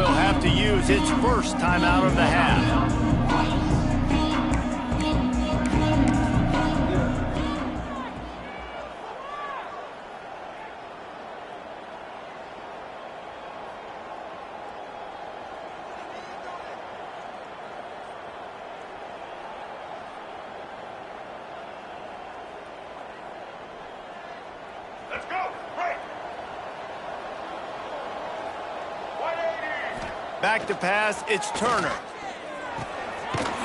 will have to use its first timeout of the half. Back to pass, it's Turner.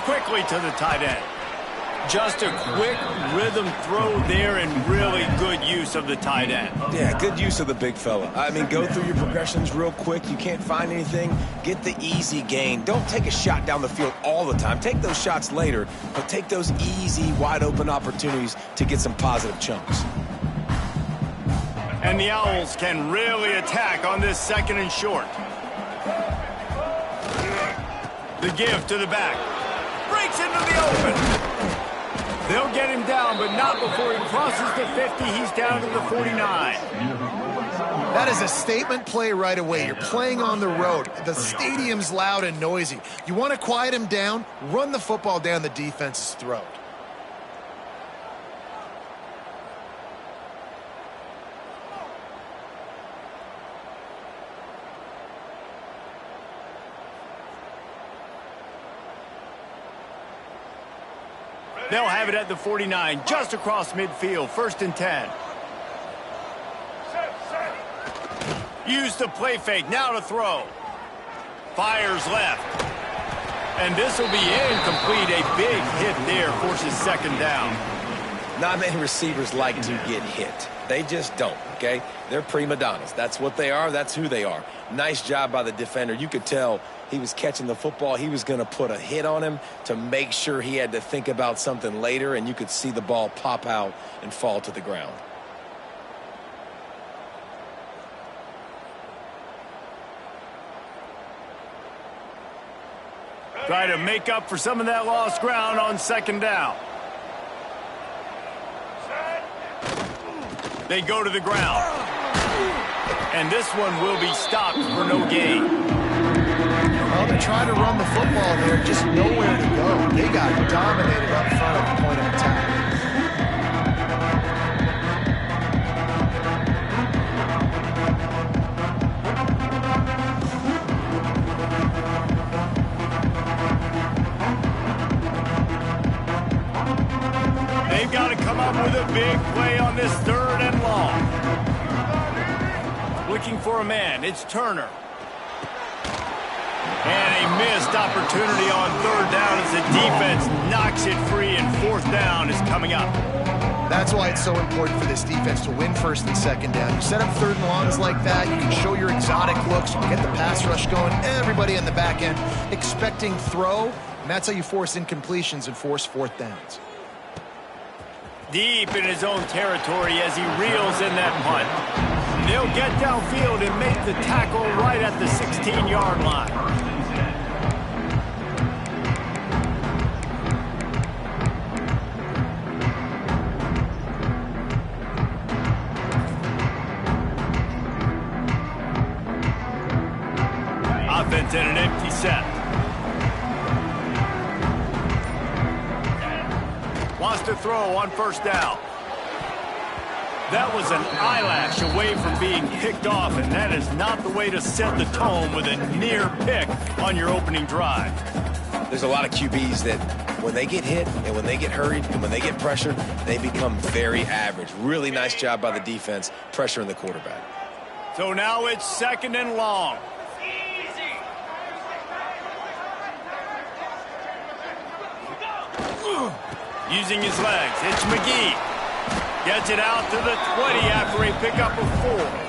Quickly to the tight end. Just a quick rhythm throw there and really good use of the tight end. Yeah, good use of the big fella. I mean, go through your progressions real quick. You can't find anything, get the easy gain. Don't take a shot down the field all the time. Take those shots later, but take those easy, wide-open opportunities to get some positive chunks. And the Owls can really attack on this 2nd and short. The give to the back. Breaks into the open. They'll get him down, but not before he crosses the 50. He's down to the 49. That is a statement play right away. You're playing on the road. The stadium's loud and noisy. You want to quiet him down, run the football down the defense's throat. They'll have it at the 49, just across midfield, 1st and 10. Use the play fake, now to throw. Fires left. And this will be incomplete. A big hit there, forces 2nd down. Not many receivers like to get hit. They just don't, okay? They're prima donnas. That's what they are. That's who they are. Nice job by the defender. You could tell he was catching the football. He was going to put a hit on him to make sure he had to think about something later, and you could see the ball pop out and fall to the ground. Try to make up for some of that lost ground on 2nd down. They go to the ground. And this one will be stopped for no gain. Well, they're trying to run the football there, just nowhere to go. They got dominated up front at the point of attack. They've got to come up with a big play on this 3rd and long. Looking for a man, it's Turner. And a missed opportunity on 3rd down as the defense knocks it free, and 4th down is coming up. That's why it's so important for this defense to win 1st and 2nd down. You set up 3rd and longs like that, you can show your exotic looks, you can get the pass rush going, everybody in the back end expecting throw, and that's how you force incompletions and force 4th downs. Deep in his own territory as he reels in that punt. They'll get downfield and make the tackle right at the 16-yard line. Offense in an empty set. Wants to throw on 1st down. That was an eyelash away from being picked off, and that is not the way to set the tone with a near pick on your opening drive. There's a lot of QBs that when they get hit and when they get hurried and when they get pressured, they become very average. Really nice job by the defense pressuring the quarterback. So now it's 2nd and long. Using his legs, it's McGee. Gets it out to the 20 after a pickup of 4.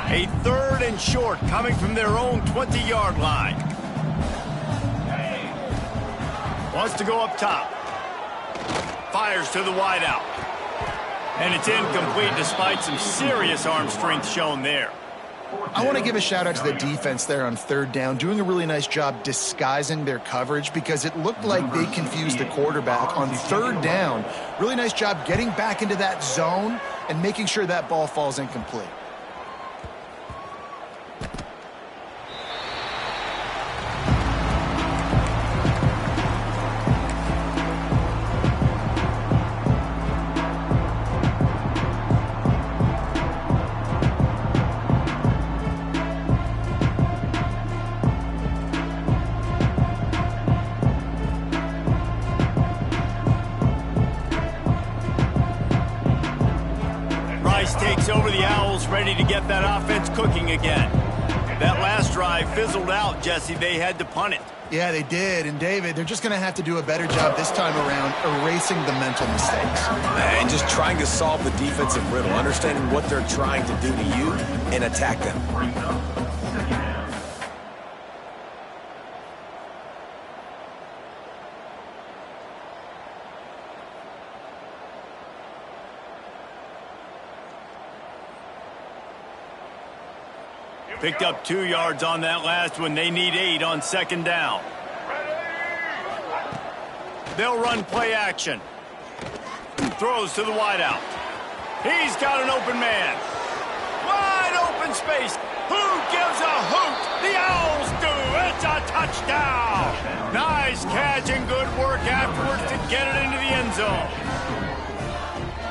A 3rd and short coming from their own 20-yard line. Wants to go up top. Fires to the wideout. And it's incomplete despite some serious arm strength shown there. I want to give a shout out to the defense there on third down, doing a really nice job disguising their coverage because it looked like they confused the quarterback on third down. Really nice job getting back into that zone and making sure that ball falls incomplete. Takes over the Owls, ready to get that offense cooking again. That last drive fizzled out, Jesse. They had to punt it. Yeah, they did. And, David, they're just going to have to do a better job this time around erasing the mental mistakes. And just trying to solve the defensive riddle, understanding what they're trying to do to you and attack them. Picked up 2 yards on that last one. They need 8 on second down. They'll run play action. Throws to the wideout. He's got an open man. Wide open space. Who gives a hoot? The Owls do. It's a touchdown. Nice catch and good work afterwards to get it into the end zone.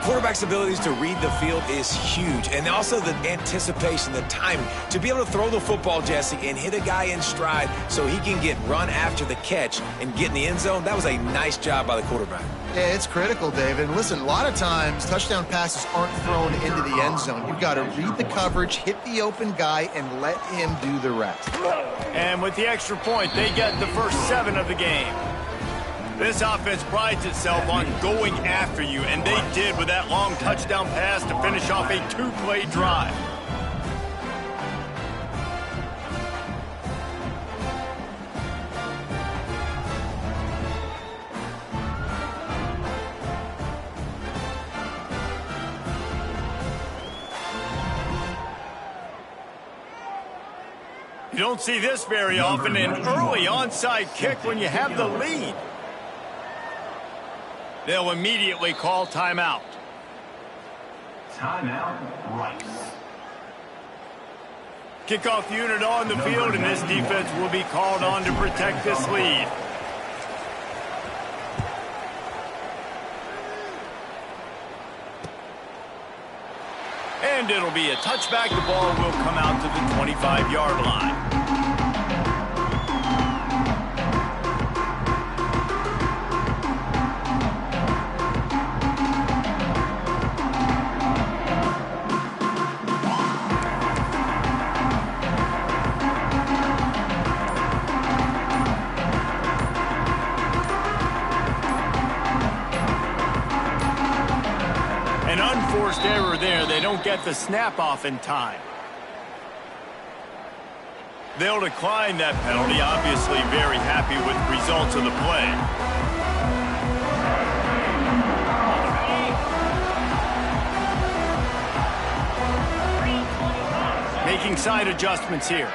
Quarterback's abilities to read the field is huge, and also the anticipation, the timing. To be able to throw the football, Jesse, and hit a guy in stride so he can get run after the catch and get in the end zone, that was a nice job by the quarterback. Yeah, it's critical, David. Listen, a lot of times touchdown passes aren't thrown into the end zone. You've got to read the coverage, hit the open guy, and let him do the rest. And with the extra point, they get the first 7 of the game. This offense prides itself on going after you, and they did with that long touchdown pass to finish off a 2-play drive. You don't see this very often, an early onside kick when you have the lead. They'll immediately call timeout. Timeout, Rice. Kickoff unit on the field, and this defense will be called on to protect this lead. And it'll be a touchback. The ball will come out to the 25-yard line. Unforced error there. They don't get the snap off in time. They'll decline that penalty. Obviously very happy with the results of the play. Making side adjustments here.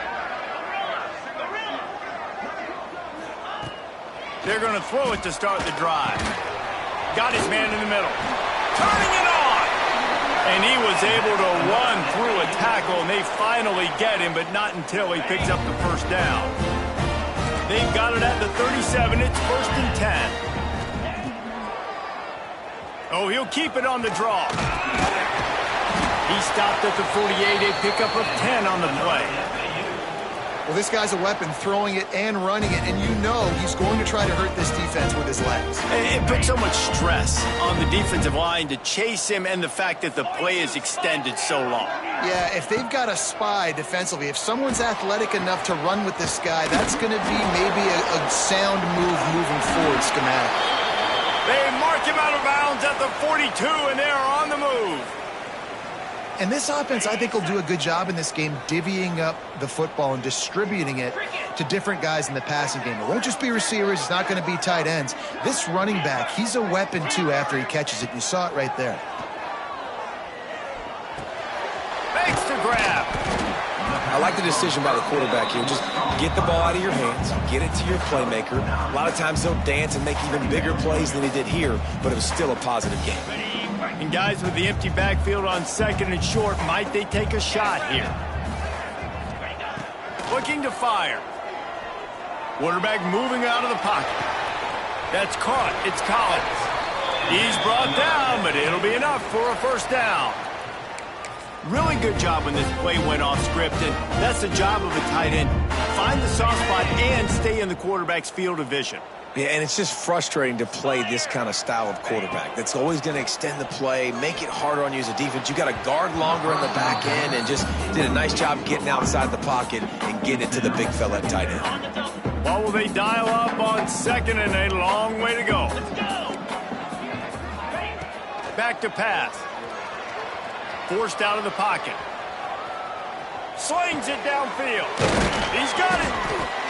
They're going to throw it to start the drive. Got his man in the middle. Turning it on! And he was able to run through a tackle, and they finally get him, but not until he picks up the first down. They've got it at the 37. It's 1st and 10. Oh, he'll keep it on the draw. He stopped at the 48, a pickup of 10 on the play. Well, this guy's a weapon, throwing it and running it, and you know he's going to try to hurt this defense with his legs. It puts so much stress on the defensive line to chase him, and the fact that the play is extended so long. Yeah, if they've got a spy defensively, if someone's athletic enough to run with this guy, that's going to be maybe a sound move moving forward schematic. They mark him out of bounds at the 42, and they are on the move. And this offense, I think, will do a good job in this game divvying up the football and distributing it to different guys in the passing game. It won't just be receivers. It's not going to be tight ends. This running back, he's a weapon, too, after he catches it. You saw it right there. a grab. I like the decision by the quarterback here. Just get the ball out of your hands, get it to your playmaker. A lot of times they'll dance and make even bigger plays than he did here, but it was still a positive game. And guys with the empty backfield on second and short, might they take a shot here? Looking to fire. Quarterback moving out of the pocket. That's caught. It's Collins. He's brought down, but it'll be enough for a first down. Really good job when this play went off script, and that's the job of a tight end. Find the soft spot and stay in the quarterback's field of vision. Yeah, and it's just frustrating to play this kind of style of quarterback. That's always going to extend the play, make it harder on you as a defense. You got to guard longer in the back end, and just did a nice job getting outside the pocket and getting it to the big fella at tight end. Well, will they dial up on second and a long way to go? Back to pass. Forced out of the pocket. Slings it downfield. He's got it.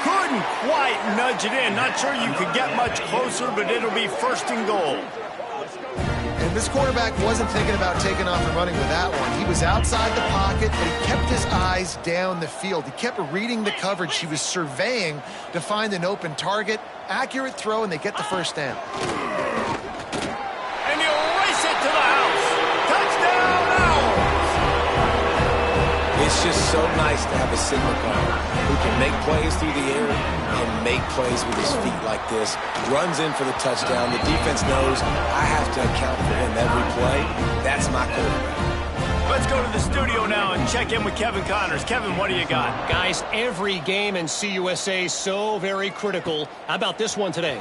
Couldn't quite nudge it in. Not sure you could get much closer, but it'll be first and goal. And this quarterback wasn't thinking about taking off and running with that one. He was outside the pocket, but he kept his eyes down the field. He kept reading the coverage. He was surveying to find an open target. Accurate throw, and they get the first down. And he'll race it to the house. Touchdown, Owls! It's just so nice to have a signal caller who can make plays through the air and make plays with his feet like this. Runs in for the touchdown. The defense knows I have to account for him every play. That's my quarterback. Let's go to the studio now and check in with Kevin Connors. Kevin, what do you got? Guys, every game in CUSA is so very critical. How about this one today?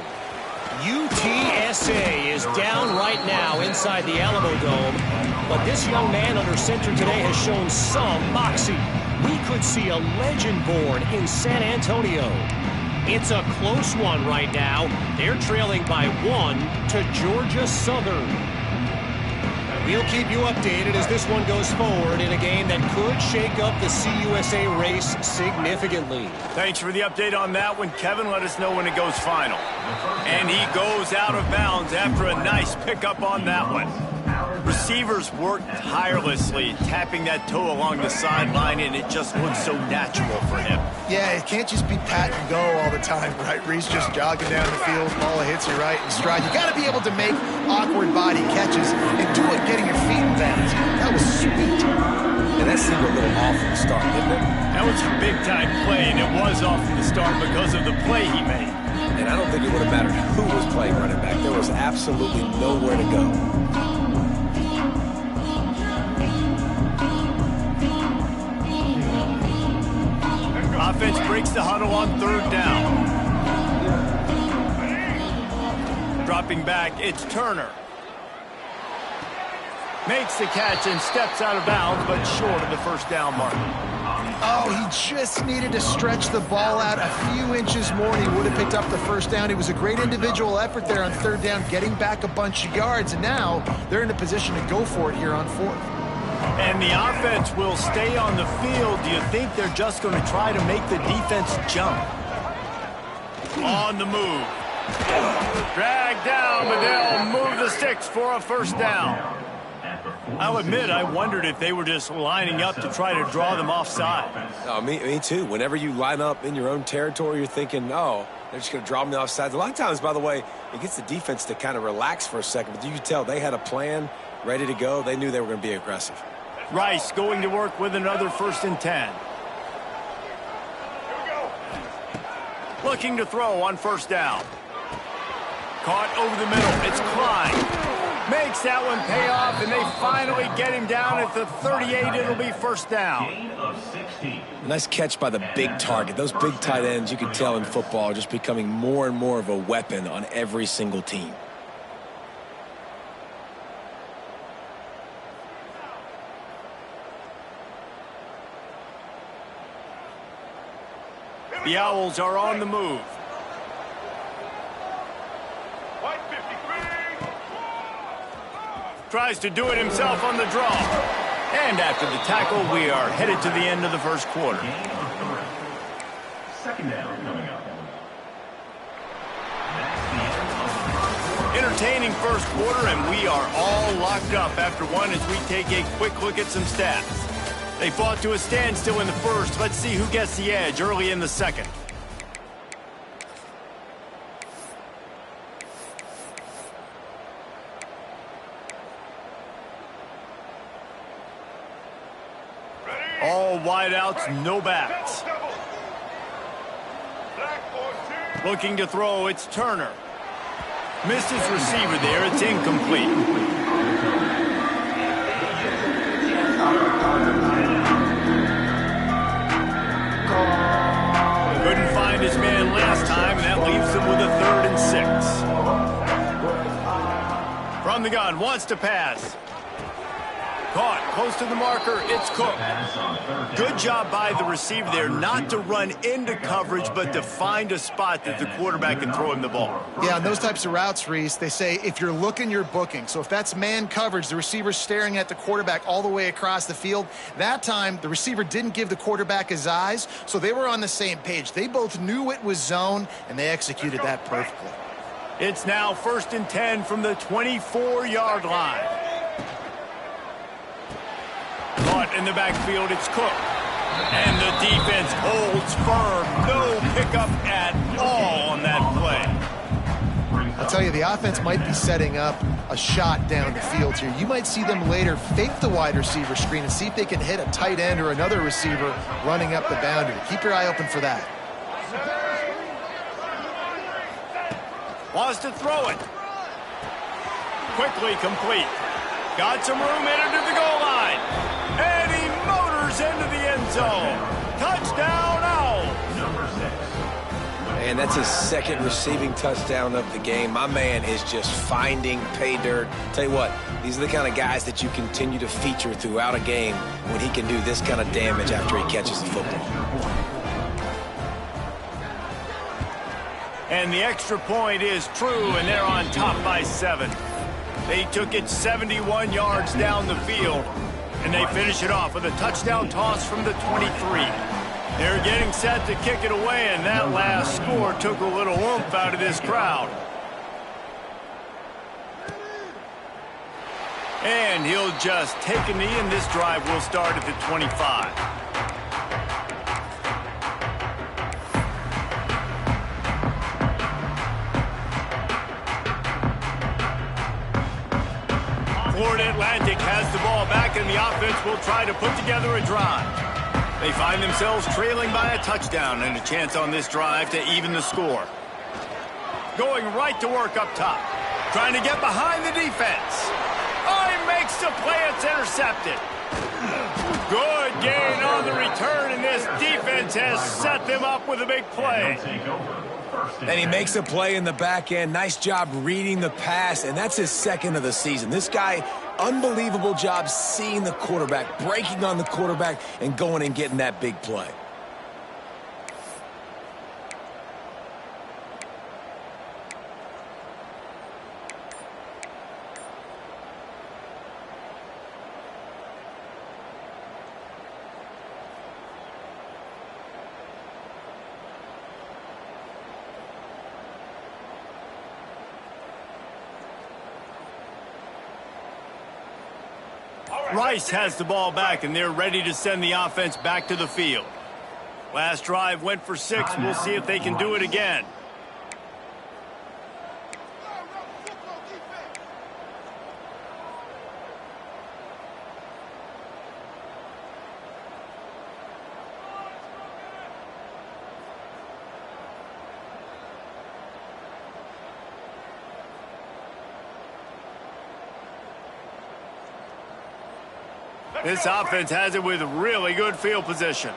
UTSA is down right now inside the Alamo Dome, but this young man under center today has shown some moxie. We could see a legend born in San Antonio. It's a close one right now. They're trailing by 1 to Georgia Southern. We'll keep you updated as this one goes forward in a game that could shake up the CUSA race significantly. Thanks for the update on that one, Kevin. Let us know when it goes final. And he goes out of bounds after a nice pickup on that one. Receivers worked tirelessly, tapping that toe along the sideline, and it just looks so natural for him. Yeah, it can't just be pat and go all the time, right? Reese just jogging down the field, ball hits you right in stride. You got to be able to make awkward body catches and do it getting your feet in bounds. That was sweet. And that seemed a little off from the start, didn't it? That was a big-time play, and it was off from the start because of the play he made. And I don't think it would have mattered who was playing running back. There was absolutely nowhere to go. Offense breaks the huddle on third down. Dropping back, it's Turner. Makes the catch and steps out of bounds, but short of the first down mark. Oh, he just needed to stretch the ball out a few inches more, and he would have picked up the first down. It was a great individual effort there on third down, getting back a bunch of yards, and now they're in a position to go for it here on fourth. And the offense will stay on the field. Do you think they're just going to try to make the defense jump? On the move. Dragged down, but they'll move the sticks for a first down. I'll admit, I wondered if they were just lining up to try to draw them offside. Oh, me too. Whenever you line up in your own territory, you're thinking, oh, they're just going to draw me offside. A lot of times, by the way, it gets the defense to kind of relax for a second. But you can tell they had a plan ready to go. They knew they were going to be aggressive. Rice going to work with another 1st and 10. Looking to throw on first down. Caught over the middle. It's Klein. Makes that one pay off, and they finally get him down at the 38. It'll be first down. Nice catch by the big target. Those big tight ends, you can tell in football, are just becoming more and more of a weapon on every single team. The Owls are on the move. Tries to do it himself on the draw. And after the tackle, we are headed to the end of the first quarter. Second down coming up. Entertaining first quarter, and we are all locked up after one as we take a quick look at some stats. They fought to a standstill in the first. Let's see who gets the edge early in the second. All wideouts, no backs. Looking to throw, it's Turner. Missed his receiver there, it's incomplete. Couldn't find his man last time, and that leaves him with a 3rd and 6. From the gun, wants to pass. Caught, close to the marker, it's Cook. Good job by the receiver there not to run into coverage, but to find a spot that the quarterback can throw him the ball. Yeah, on those types of routes, Reese, they say if you're looking, you're booking. So if that's man coverage, the receiver's staring at the quarterback all the way across the field. That time, the receiver didn't give the quarterback his eyes, so they were on the same page. They both knew it was zone, and they executed that perfectly. It's now 1st and 10 from the 24-yard line. Caught in the backfield, it's Cook. And the defense holds firm. No pickup at all on that play. I'll tell you, the offense might be setting up a shot down the field here. You might see them later fake the wide receiver screen and see if they can hit a tight end or another receiver running up the boundary. Keep your eye open for that. Wants to throw it. Quickly complete. Got some room headed to the goal line. And he motors into the end zone. Touchdown, Owl. And that's his 2nd receiving touchdown of the game. My man is just finding pay dirt. Tell you what, these are the kind of guys that you continue to feature throughout a game when he can do this kind of damage after he catches the football. And the extra point is true, and they're on top by 7. They took it 71 yards down the field, and they finish it off with a touchdown toss from the 23. They're getting set to kick it away, and that last score took a little oomph out of this crowd. And he'll just take a knee, and this drive will start at the 25. Florida Atlantic has the ball back, and the offense will try to put together a drive. They find themselves trailing by a touchdown and a chance on this drive to even the score. Going right to work up top. Trying to get behind the defense. Oh, he makes the play. It's intercepted. Good gain on the return, and this defense has set them up with a big play. And he makes a play in the back end. Nice job reading the pass, and that's his 2nd of the season. This guy, unbelievable job seeing the quarterback, breaking on the quarterback, and going and getting that big play. Rice has the ball back, and they're ready to send the offense back to the field. Last drive went for 6. We'll see if they can do it again. This offense has it with really good field position.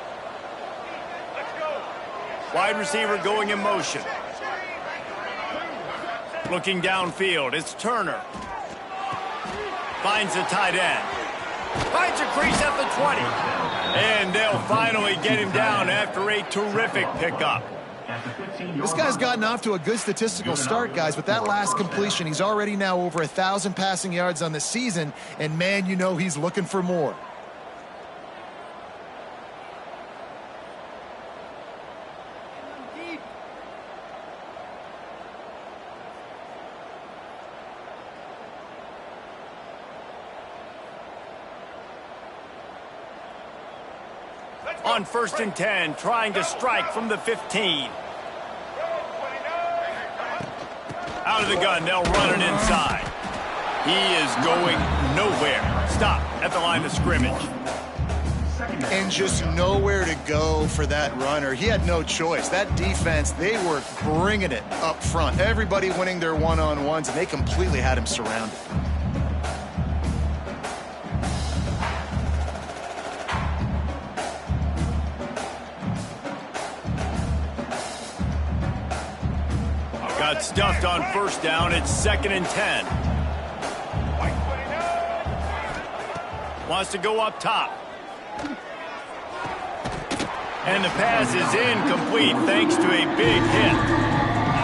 Wide receiver going in motion. Looking downfield, it's Turner. Finds the tight end. Finds a crease at the 20. And they'll finally get him down after a terrific pickup. This guy's gotten off to a good statistical start, guys, but that last completion, he's already now over 1,000 passing yards on the season, and man, you know he's looking for more. On 1st and 10, trying to strike from the 15. Out of the gun, they'll run it inside. He is going nowhere. Stop at the line of scrimmage. And just nowhere to go for that runner. He had no choice. That defense, they were bringing it up front. Everybody winning their one-on-ones, and they completely had him surrounded. Got stuffed on 1st down. It's 2nd and 10. Wants to go up top. And the pass is incomplete thanks to a big hit.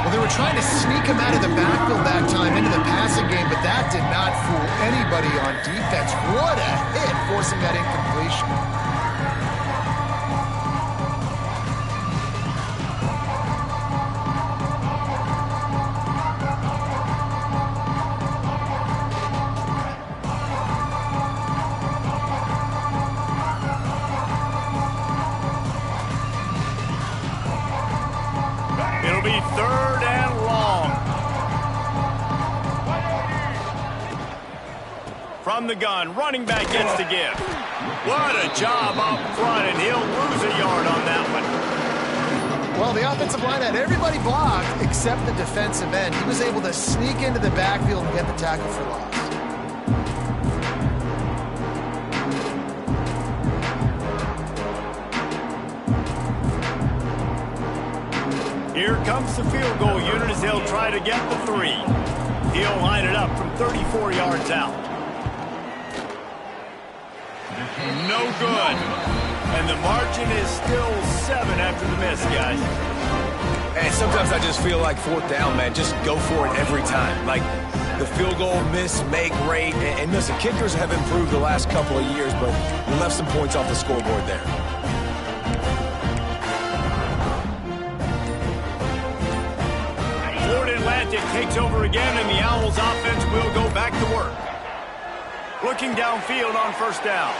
Well, they were trying to sneak him out of the backfield that time into the passing game, but that did not fool anybody on defense. What a hit, forcing that incompletion. It'll be 3rd and long. From the gun, running back gets the give. What a job up front, and he'll lose a yard on that one. Well, the offensive line had everybody blocked except the defensive end. He was able to sneak into the backfield and get the tackle for loss. Here comes the field goal unit as they'll try to get the 3. He'll line it up from 34 yards out. No good. And the margin is still 7 after the miss, guys. And sometimes I just feel like 4th down, man. Just go for it every time. Like the field goal miss, make rate. And listen, kickers have improved the last couple of years, but we left some points off the scoreboard there. Atlantic takes over again, and the Owls offense will go back to work. Looking downfield on 1st down.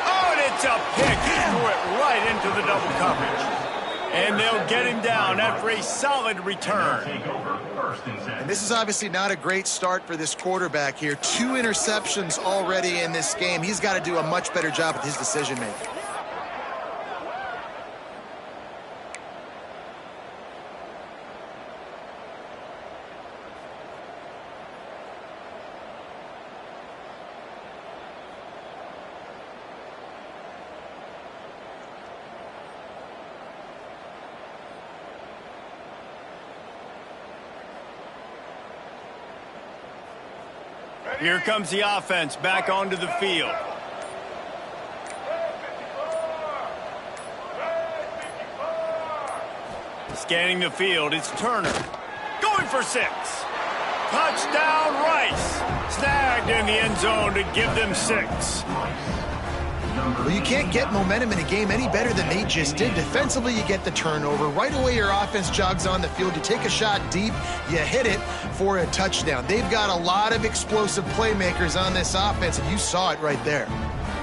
Oh, and it's a pick. He threw it right into the double coverage. And they'll get him down after a solid return. And this is obviously not a great start for this quarterback here. 2 interceptions already in this game. He's got to do a much better job with his decision-making. Here comes the offense back onto the field. Scanning the field, it's Turner. Going for 6. Touchdown, Rice. Snagged in the end zone to give them 6. Well, you can't get momentum in a game any better than they just did. Defensively, you get the turnover. Right away, your offense jogs on the field. You take a shot deep, you hit it for a touchdown. They've got a lot of explosive playmakers on this offense, and you saw it right there.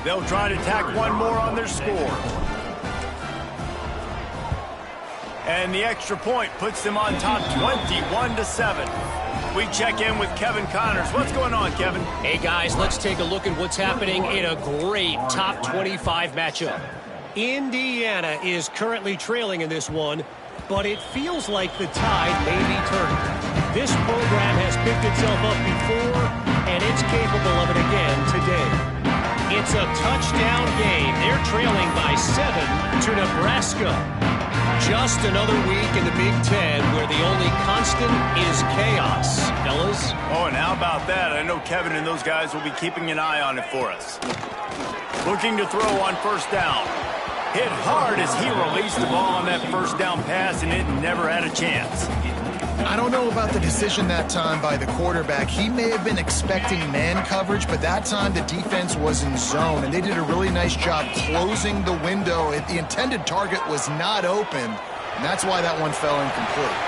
They'll try to tack one more on their score. And the extra point puts them on top 21-7. We check in with Kevin Connors. What's going on, Kevin? Hey, guys, let's take a look at what's happening in a great top 25 matchup. Indiana is currently trailing in this one, but it feels like the tide may be turning. This program has picked itself up before, and it's capable of it again today. It's a touchdown game. They're trailing by 7 to Nebraska. Just another week in the Big Ten where the only constant is chaos, fellas. Oh, and how about that? I know Kevin and those guys will be keeping an eye on it for us. Looking to throw on 1st down. Hit hard as he released the ball on that 1st down pass, and it never had a chance. I don't know about the decision that time by the quarterback. He may have been expecting man coverage, but that time the defense was in zone, and they did a really nice job closing the window. The intended target was not open, and that's why that one fell incomplete.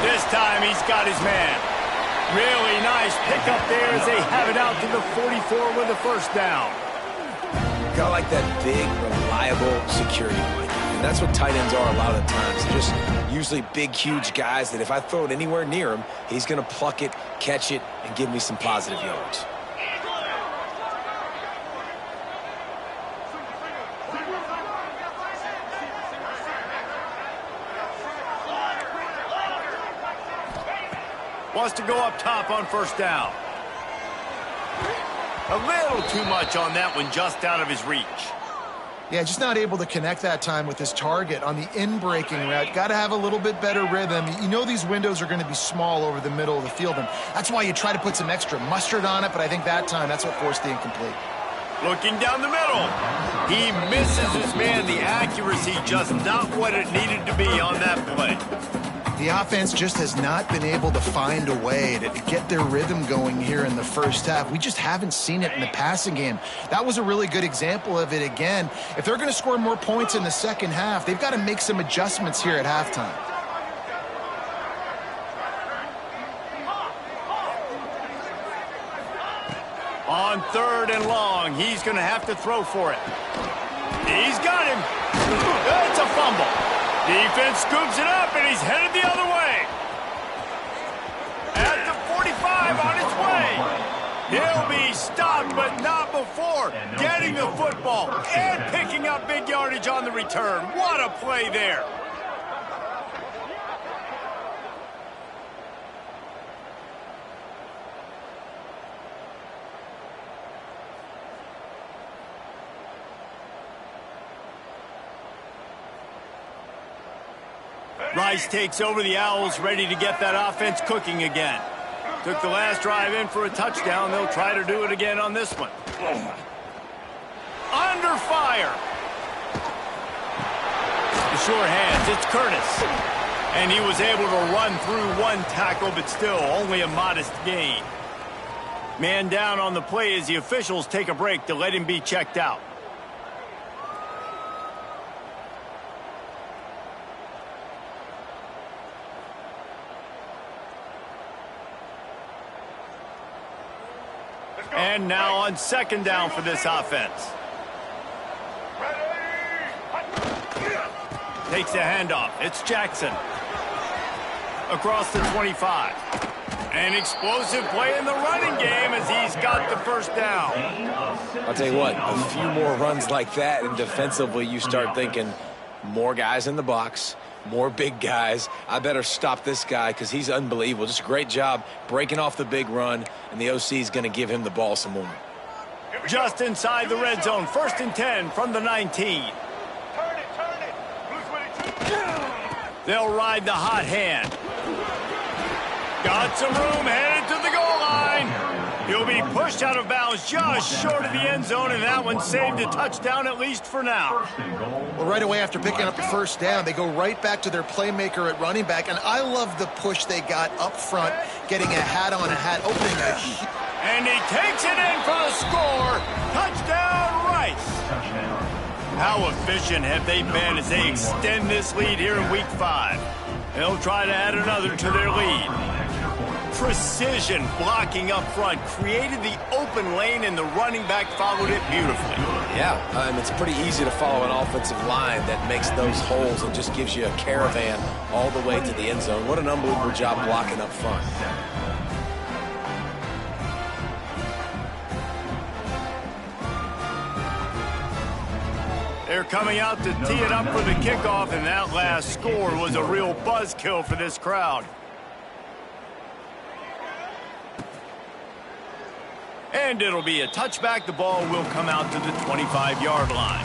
This time he's got his man. Really nice pickup there as they have it out to the 44 with a 1st down. got like that big, reliable security blanket. And that's what tight ends are a lot of the times. They're just usually big, huge guys that if I throw it anywhere near him, he's going to pluck it, catch it, and give me some positive yards. Wants to go up top on first down. A little too much on that one, just out of his reach. Yeah, just not able to connect that time with his target on the in-breaking route. Got to have a little bit better rhythm. You know these windows are going to be small over the middle of the field, and that's why you try to put some extra mustard on it, but I think that time, that's what forced the incomplete. Looking down the middle. He misses his man. The accuracy just not what it needed to be on that play. The offense just has not been able to find a way to get their rhythm going here in the first half. We just haven't seen it in the passing game. That was a really good example of it again. If they're going to score more points in the second half, they've got to make some adjustments here at halftime. On 3rd and long, he's going to have to throw for it. He's got him. It's a fumble. Defense scoops it up, and he's headed the other way. At the 45 on his way. He'll be stopped, but not before getting the football and picking up big yardage on the return. What a play there. Rice takes over the Owls, ready to get that offense cooking again. Took the last drive in for a touchdown. They'll try to do it again on this one. Under fire. The sure hands, it's Curtis. And he was able to run through one tackle, but still only a modest gain. Man down on the play as the officials take a break to let him be checked out. And now on 2nd down for this offense. Takes a handoff. It's Jackson. Across the 25. An explosive play in the running game as he's got the first down. I'll tell you what, a few more runs like that, and defensively you start thinking more guys in the box, more big guys. I better stop this guy because he's unbelievable. Just a great job breaking off the big run, and the OC is going to give him the ball some more. Just inside the red zone, 1st and 10 from the 19. They'll ride the hot hand. Got some room, headed to the goal line. He'll be pushed out of bounds just short of the end zone, and that one saved a touchdown at least for now. Well, right away after picking up the first down, they go right back to their playmaker at running back, and I love the push they got up front, getting a hat on a hat, opening a... And he takes it in for the score. Touchdown, Rice. How efficient have they been as they extend this lead here in Week 5? They'll try to add another to their lead. Precision blocking up front created the open lane, and the running back followed it beautifully. Yeah, it's pretty easy to follow an offensive line that makes those holes and just gives you a caravan all the way to the end zone. What an unbelievable job blocking up front. They're coming out to tee it up for the kickoff, and that last score was a real buzzkill for this crowd. And it'll be a touchback. The ball will come out to the 25-yard line.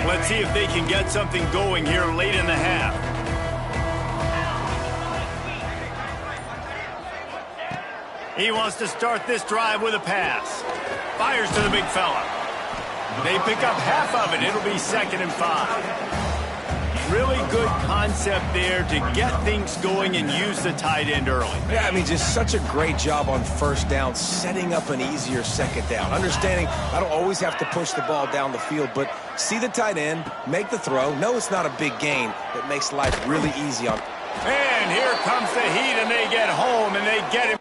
Let's see if they can get something going here late in the half. He wants to start this drive with a pass. Fires to the big fella. They pick up half of it. It'll be 2nd and 5. Really good concept there to get things going and use the tight end early. Yeah, I mean, just such a great job on first down, setting up an easier second down. Understanding I don't always have to push the ball down the field, but see the tight end, make the throw. No, it's not a big gain. That makes life really easy on. And here comes the heat, and they get home, and they get him